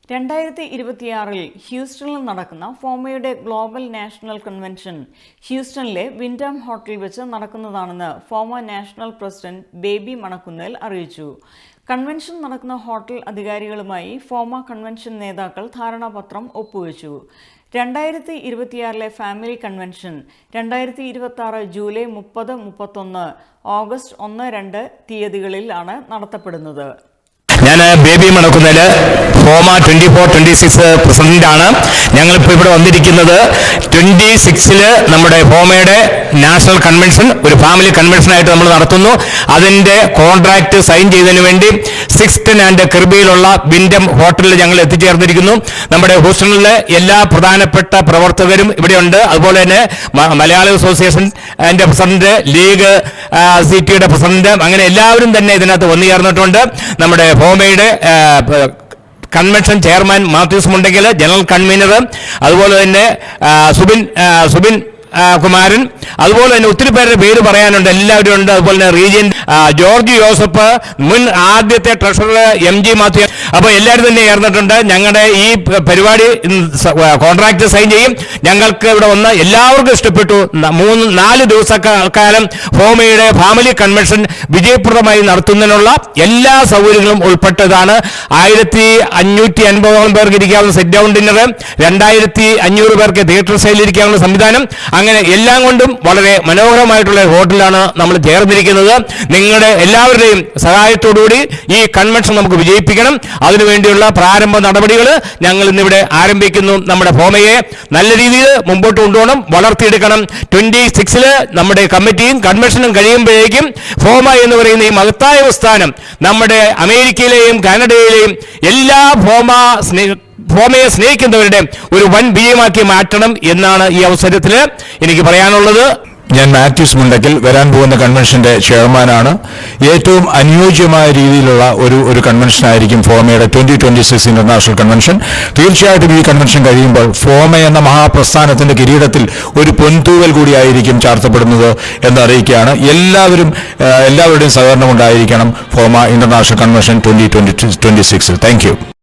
2026 ഹ്യൂസ്റ്റണിൽ നടക്കുന്ന ഫോമയുടെ ഗ്ലോബൽ നാഷണൽ കൺവെൻഷൻ ഹ്യൂസ്റ്റണിലെ വിൻഡം ഹോട്ടലിൽ വെച്ച് നടക്കുന്നതാണെന്ന് ഫോമ നാഷണൽ പ്രസിഡന്റ് ബേബി മണക്കുന്നേൽ അറിയിച്ചു. കൺവെൻഷൻ നടക്കുന്ന ഹോട്ടൽ അധികാരികളുമായി ഫോമ കൺവെൻഷൻ നേതാക്കൾ ധാരണാപത്രം ഒപ്പുവെച്ചു. 2026 ഫാമിലി കൺവെൻഷൻ 2026 ജൂലൈ 30-31, ഓഗസ്റ്റ് 1-2 തീയതികളിലാണ് നടത്തപ്പെടുന്നത്. ഞാൻ ബേബി മണക്കുന്നേൽ ഫോമ 24-26 പ്രസിഡന്റാണ്. ഞങ്ങളിപ്പോൾ ഇവിടെ വന്നിരിക്കുന്നത് 26 നമ്മുടെ ഫോമയുടെ നാഷണൽ കൺവെൻഷൻ ഒരു ഫാമിലി കൺവെൻഷനായിട്ട് നമ്മൾ നടത്തുന്നു. അതിൻ്റെ കോൺട്രാക്ട് സൈൻ ചെയ്തതിന് വേണ്ടി 6th ആൻഡ് കിർബിയിലുള്ള വിൻഡം ഹോട്ടലിൽ ഞങ്ങൾ എത്തിച്ചേർന്നിരിക്കുന്നു. നമ്മുടെ ഹൂസ്റ്റണിലെ എല്ലാ പ്രധാനപ്പെട്ട പ്രവർത്തകരും ഇവിടെയുണ്ട്. അതുപോലെ തന്നെ മലയാളി അസോസിയേഷൻ അതിൻ്റെ പ്രസിഡന്റ്, ലീഗ് സിറ്റിയുടെ പ്രസിഡന്റ്, അങ്ങനെ എല്ലാവരും തന്നെ ഇതിനകത്ത് വന്നു ചേർന്നിട്ടുണ്ട്. നമ്മുടെ ഫോമയുടെ convention chairman Mathews Mundackal, general convener, അതുപോലെ തന്നെ സുബിൻ കുമാരൻ, അതുപോലെ തന്നെ ഒത്തിരി പേരുടെ പേര് പറയാനുണ്ട്, എല്ലാവരും ഉണ്ട്. അതുപോലെ തന്നെ റീജിയൻ ജോർജ് ജോസഫ്, മുൻ ആദ്യത്തെ ട്രഷറർ MG മാത്യു, അപ്പോൾ എല്ലാവരും തന്നെ ചേർന്നിട്ടുണ്ട്. ഞങ്ങളുടെ ഈ പരിപാടി കോൺട്രാക്ട് സൈൻ ചെയ്യും. ഞങ്ങൾക്ക് ഇവിടെ വന്ന് എല്ലാവർക്കും ഇഷ്ടപ്പെട്ടു. 3-4 ദിവസക്കാലം ഫോമയുടെ ഫാമിലി കൺവെൻഷൻ വിജയപ്രദമായി നടത്തുന്നതിനുള്ള എല്ലാ സൗകര്യങ്ങളും ഉൾപ്പെട്ടതാണ്. 1550 പേർക്ക് ഇരിക്കാവുന്ന സെറ്റ് ഡൗൺ ഡിന്നർ, 2500 പേർക്ക് തിയേറ്റർ സ്റ്റൈലിൽ ഇരിക്കാവുന്ന സംവിധാനം, അങ്ങനെ എല്ലാം കൊണ്ടും വളരെ മനോഹരമായിട്ടുള്ള ഹോട്ടലാണ് നമ്മൾ ചേർന്നിരിക്കുന്നത്. നിങ്ങളുടെ എല്ലാവരുടെയും സഹായത്തോടുകൂടി ഈ കൺവെൻഷൻ നമുക്ക് വിജയിപ്പിക്കണം. അതിനുവേണ്ടിയുള്ള പ്രാരംഭ നടപടികൾ ഞങ്ങൾ ഇന്നിവിടെ ആരംഭിക്കുന്നു. നമ്മുടെ ഫോമയെ നല്ല രീതിയിൽ മുമ്പോട്ട് കൊണ്ടുപോകണം, വളർത്തിയെടുക്കണം. 26 നമ്മുടെ കമ്മിറ്റിയും കൺവെൻഷനും കഴിയുമ്പോഴേക്കും ഫോമ എന്ന് പറയുന്ന ഈ മഹത്തായ പ്രസ്ഥാനം നമ്മുടെ അമേരിക്കയിലെയും കാനഡയിലെയും എല്ലാ ഫോമയെ സ്നേഹിക്കുന്നവരുടെ ഒരു വൻ വിജയമാക്കി മാറ്റണം എന്നാണ് ഈ അവസരത്തിൽ എനിക്ക് പറയാനുള്ളത്. ഞാൻ മാത്യൂസ് മുണ്ടയ്ക്കൽ, വരാൻ പോകുന്ന കൺവെൻഷന്റെ ചെയർമാനാണ്. ഏറ്റവും അനുയോജ്യമായ രീതിയിലുള്ള ഒരു കൺവെൻഷൻ ആയിരിക്കും ഫോമയുടെ 2026 ഇന്റർനാഷണൽ കൺവെൻഷൻ. തീർച്ചയായിട്ടും ഈ കൺവെൻഷൻ കഴിയുമ്പോൾ ഫോമ എന്ന മഹാപ്രസ്ഥാനത്തിന്റെ കിരീടത്തിൽ ഒരു പൊൻതൂവൽ കൂടിയായിരിക്കും ചാർത്തപ്പെടുന്നത് എന്ന് അറിയിക്കുകയാണ്. എല്ലാവരുടെയും സഹകരണം ഉണ്ടായിരിക്കണം FOMAA international convention 2026. Thank U.